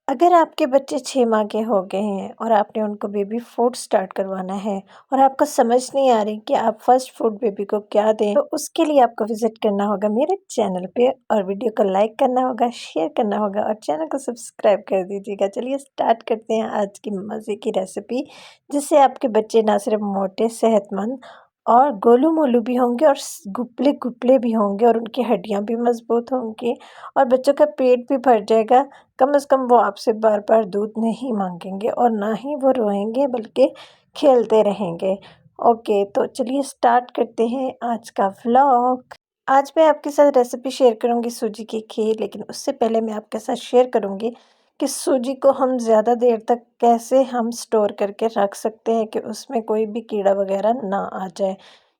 अगर आपके बच्चे 6 माह के हो गए हैं और आपने उनको बेबी फूड स्टार्ट करवाना है और आपको समझ नहीं आ रही कि आप फर्स्ट फूड बेबी को क्या दें, तो उसके लिए आपको विज़िट करना होगा मेरे चैनल पे और वीडियो को लाइक करना होगा, शेयर करना होगा और चैनल को सब्सक्राइब कर दीजिएगा। चलिए स्टार्ट करते हैं आज की मज़े की रेसिपी, जिससे आपके बच्चे ना सिर्फ मोटे, सेहतमंद और गोलू-मोलू भी होंगे और गुपले-गुपले भी होंगे और उनकी हड्डियाँ भी मज़बूत होंगी और बच्चों का पेट भी भर जाएगा। कम से कम वो आपसे बार-बार दूध नहीं माँगेंगे और ना ही वो रोएँगे बल्कि खेलते रहेंगे। ओके, तो चलिए स्टार्ट करते हैं आज का व्लॉग। आज मैं आपके साथ रेसिपी शेयर करूँगी सूजी की खीर, लेकिन उससे पहले मैं आपके साथ शेयर करूँगी कि सूजी को हम ज़्यादा देर तक कैसे हम स्टोर करके रख सकते हैं कि उसमें कोई भी कीड़ा वगैरह ना आ जाए।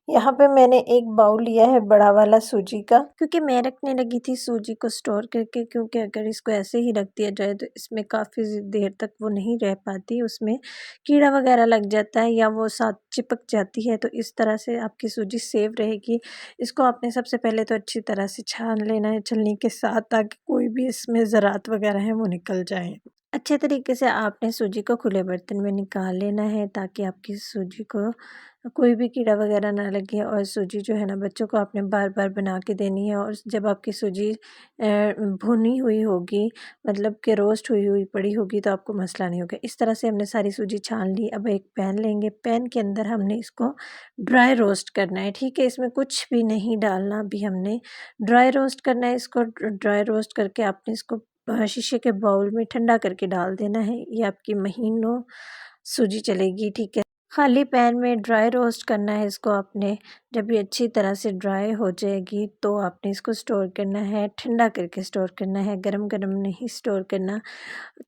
यहाँ पे मैंने एक बाउल लिया है बड़ा वाला सूजी का, क्योंकि मैं रखने लगी थी सूजी को स्टोर करके, क्योंकि अगर इसको ऐसे ही रख दिया जाए तो इसमें काफ़ी देर तक वो नहीं रह पाती, उसमें कीड़ा वगैरह लग जाता है या वो साथ चिपक जाती है। तो इस तरह से आपकी सूजी सेव रहेगी। इसको आपने सबसे पहले तो अच्छी तरह से छान लेना है छलनी के साथ, ताकि कोई भी इसमें ज़रात वगैरह है वो निकल जाए। अच्छे तरीके से आपने सूजी को खुले बर्तन में निकाल लेना है, ताकि आपकी सूजी को कोई भी कीड़ा वगैरह ना लगे। और सूजी जो है ना, बच्चों को आपने बार बार बना के देनी है। और जब आपकी सूजी भुनी हुई होगी, मतलब कि रोस्ट हुई हुई पड़ी होगी, तो आपको मसला नहीं होगा। इस तरह से हमने सारी सूजी छान ली। अब एक पैन लेंगे, पैन के अंदर हमने इसको ड्राई रोस्ट करना है, ठीक है। इसमें कुछ भी नहीं डालना, अभी हमने ड्राई रोस्ट करना है। इसको ड्राई रोस्ट करके आपने इसको शीशे के बाउल में ठंडा करके डाल देना है। ये आपकी महीनों सूजी चलेगी, ठीक है। खाली पैन में ड्राई रोस्ट करना है इसको आपने। जब ये अच्छी तरह से ड्राई हो जाएगी तो आपने इसको स्टोर करना है, ठंडा करके स्टोर करना है, गरम गरम नहीं स्टोर करना।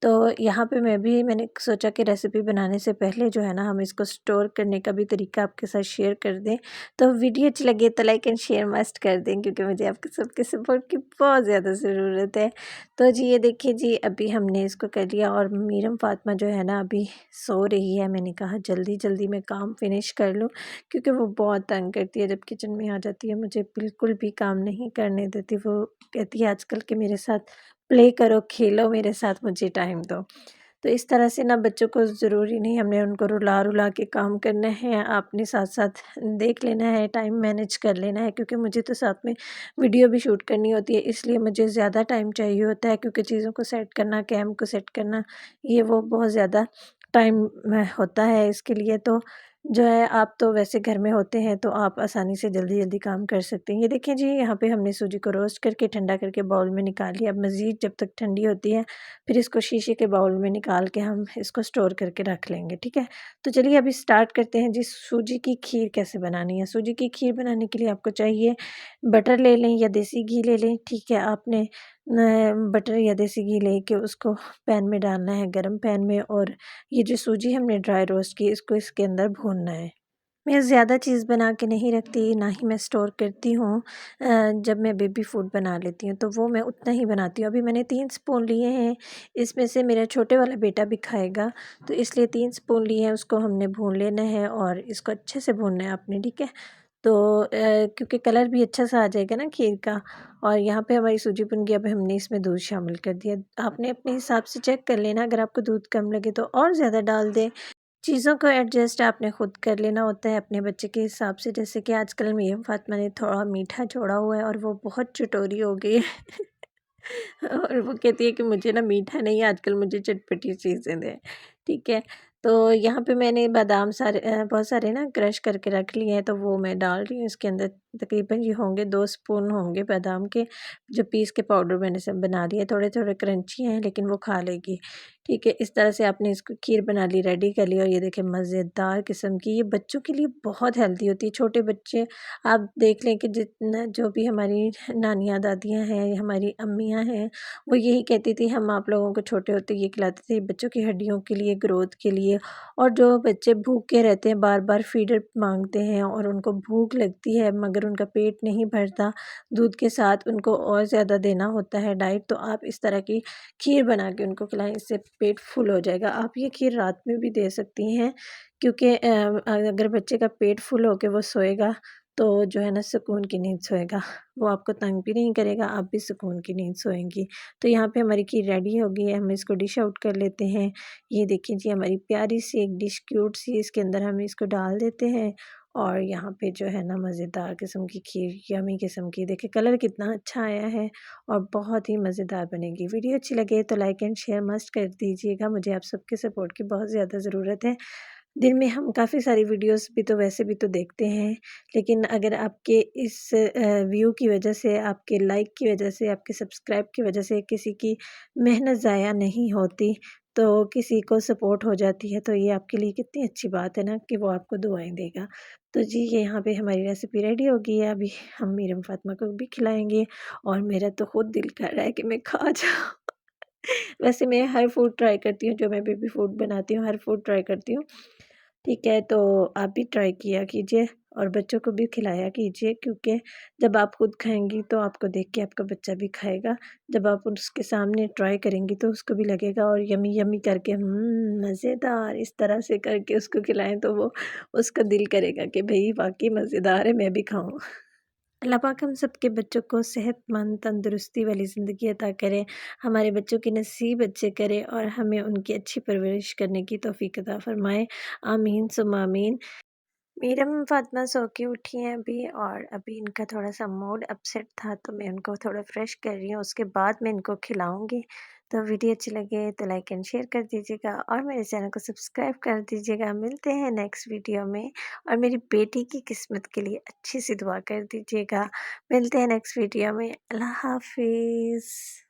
तो यहाँ पे मैंने सोचा कि रेसिपी बनाने से पहले जो है ना, हम इसको स्टोर करने का भी तरीका आपके साथ शेयर कर दें। तो वीडियो अच्छी लगे तो लाइक एंड शेयर मस्ट कर दें, क्योंकि मुझे आपके सबके सपोर्ट की बहुत ज़्यादा ज़रूरत है। तो जी ये देखिए जी, अभी हमने इसको कर लिया। और मीरम फातिमा जो है ना, अभी सो रही है। मैंने कहा जल्दी जल्दी मैं काम फिनिश कर लूँ, क्योंकि वो बहुत तंग करती है जब किचन में आ जाती है। मुझे बिल्कुल भी काम नहीं करने देती। वो कहती है आजकल के मेरे साथ प्ले करो, खेलो मेरे साथ, मुझे टाइम दो। तो इस तरह से ना, बच्चों को ज़रूरी नहीं हमने उनको रुला के काम करना है, आपने साथ-साथ देख लेना है, टाइम मैनेज कर लेना है। क्योंकि मुझे तो साथ में वीडियो भी शूट करनी होती है, इसलिए मुझे ज़्यादा टाइम चाहिए होता है, क्योंकि चीज़ों को सेट करना, कैम को सेट करना, ये वो बहुत ज़्यादा टाइम होता है इसके लिए। तो जो है, आप तो वैसे घर में होते हैं तो आप आसानी से जल्दी-जल्दी काम कर सकते हैं। ये देखिए जी, यहाँ पे हमने सूजी को रोस्ट करके ठंडा करके बाउल में निकाल लिया। अब मज़ीद जब तक ठंडी होती है, फिर इसको शीशे के बाउल में निकाल के हम इसको स्टोर करके रख लेंगे, ठीक है। तो चलिए अभी स्टार्ट करते हैं जी, सूजी की खीर कैसे बनानी है। सूजी की खीर बनाने के लिए आपको चाहिए बटर ले लें या देसी घी ले लें, ठीक है। आपने बटर या देसी घी लेके उसको पैन में डालना है, गरम पैन में। और ये जो सूजी हमने ड्राई रोस्ट की, इसको इसके अंदर भूनना है। मैं ज़्यादा चीज़ बना के नहीं रखती, ना ही मैं स्टोर करती हूँ। जब मैं बेबी फूड बना लेती हूँ तो वो मैं उतना ही बनाती हूँ। अभी मैंने 3 स्पून लिए हैं, इसमें से मेरा छोटे वाला बेटा भी खाएगा, तो इसलिए 3 स्पून लिए हैं। उसको हमने भून लेना है और इसको अच्छे से भूनना है आपने, ठीक है। तो क्योंकि कलर भी अच्छा सा आ जाएगा ना खीर का। और यहाँ पे हमारी सूजी बन गई। अब हमने इसमें दूध शामिल कर दिया। आपने अपने हिसाब से चेक कर लेना, अगर आपको दूध कम लगे तो और ज़्यादा डाल दें। चीज़ों को एडजस्ट आपने खुद कर लेना होता है अपने बच्चे के हिसाब से। जैसे कि आजकल मीरम फातिमा ने थोड़ा मीठा छोड़ा हुआ है और वो बहुत चटोरी हो गई है। और वो कहती है कि मुझे ना मीठा नहीं, आजकल मुझे चटपटी चीज़ें दें, ठीक है। तो यहाँ पे मैंने बादाम बहुत सारे ना क्रश करके रख लिए हैं, तो वो मैं डाल रही हूँ इसके अंदर। तकरीबन ये होंगे 2 स्पून होंगे बादाम के, जो पीस के पाउडर मैंने सब बना दिए। थोड़े-थोड़े क्रंची हैं, लेकिन वो खा लेगी, ठीक है। इस तरह से आपने इसको खीर बना ली, रेडी कर ली। और ये देखें मज़ेदार किस्म की, ये बच्चों के लिए बहुत हेल्दी होती है। छोटे बच्चे, आप देख लें कि जितना जो भी हमारी नानियाँ, दादियाँ हैं, हमारी अम्मियाँ हैं, वो यही कहती थी हम आप लोगों को छोटे होते ये खिलाते थे, बच्चों की हड्डियों के लिए, ग्रोथ के लिए। और जो बच्चे भूखे रहते हैं, बार बार फीडर मांगते हैं और उनको भूख लगती है मगर उनका पेट नहीं भरता, दूध के साथ उनको और ज़्यादा देना होता है डाइट, तो आप इस तरह की खीर बना के उनको खिलाएं, इससे पेट फुल हो जाएगा। आप ये खीर रात में भी दे सकती हैं, क्योंकि अगर बच्चे का पेट फुल होकर वो सोएगा तो जो है ना सुकून की नींद सोएगा। वो आपको तंग भी नहीं करेगा, आप भी सुकून की नींद सोएँगी। तो यहाँ पे हमारी खीर रेडी हो गई है, हम इसको डिश आउट कर लेते हैं। ये देखिए जी हमारी प्यारी सी एक डिश क्यूट सी, इसके अंदर हम इसको डाल देते हैं और यहाँ पे जो है ना मज़ेदार किस्म की खीर, यम्मी किस्म की, देखिए कलर कितना अच्छा आया है और बहुत ही मज़ेदार बनेगी। वीडियो अच्छी लगे तो लाइक एंड शेयर मस्ट कर दीजिएगा, मुझे आप सबके सपोर्ट की बहुत ज़्यादा ज़रूरत है। दिन में हम काफ़ी सारी वीडियोस भी तो वैसे भी तो देखते हैं, लेकिन अगर आपके इस व्यू की वजह से, आपके लाइक की वजह से, आपके सब्सक्राइब की वजह से किसी की मेहनत ज़ाया नहीं होती, तो किसी को सपोर्ट हो जाती है, तो ये आपके लिए कितनी अच्छी बात है ना कि वो आपको दुआएँ देगा। तो जी ये यहाँ पे हमारी रेसिपी रेडी हो गई है, अभी हम मीरम फ़ातिमा को भी खिलाएँगे और मेरा तो खुद दिल कर रहा है कि मैं खा जाऊँ। वैसे मैं हर फूड ट्राई करती हूँ, जो मैं बेबी फूड बनाती हूँ, हर फूड ट्राई करती हूँ। ठीक है, तो आप भी ट्राई किया कीजिए और बच्चों को भी खिलाया कीजिए, क्योंकि जब आप खुद खाएँगी तो आपको देख के आपका बच्चा भी खाएगा। जब आप उसके सामने ट्राई करेंगी तो उसको भी लगेगा और यम्मी यम्मी करके मज़ेदार इस तरह से करके उसको खिलाएँ तो वो उसका दिल करेगा कि भई वाक़ई मज़ेदार है, मैं भी खाऊँ। अल्लाह पाक हम सबके बच्चों को सेहतमंद, तंदुरुस्ती वाली ज़िंदगी अता करे, हमारे बच्चों की नसीब अच्छे करे और हमें उनकी अच्छी परवरिश करने की तौफ़ीक अता फ़रमाए। आमीन सुम्मा आमीन। मेडम फ़ातिमा सो के उठी हैं अभी और अभी इनका थोड़ा-सा मूड अपसेट था, तो मैं उनको थोड़ा फ्रेश कर रही हूँ, उसके बाद मैं इनको खिलाऊँगी। तो वीडियो अच्छी लगे तो लाइक एंड शेयर कर दीजिएगा और मेरे चैनल को सब्सक्राइब कर दीजिएगा। मिलते हैं नेक्स्ट वीडियो में और मेरी बेटी की किस्मत के लिए अच्छी-सी दुआ कर दीजिएगा। मिलते हैं नेक्स्ट वीडियो में। अल्लाह हाफ़िज़।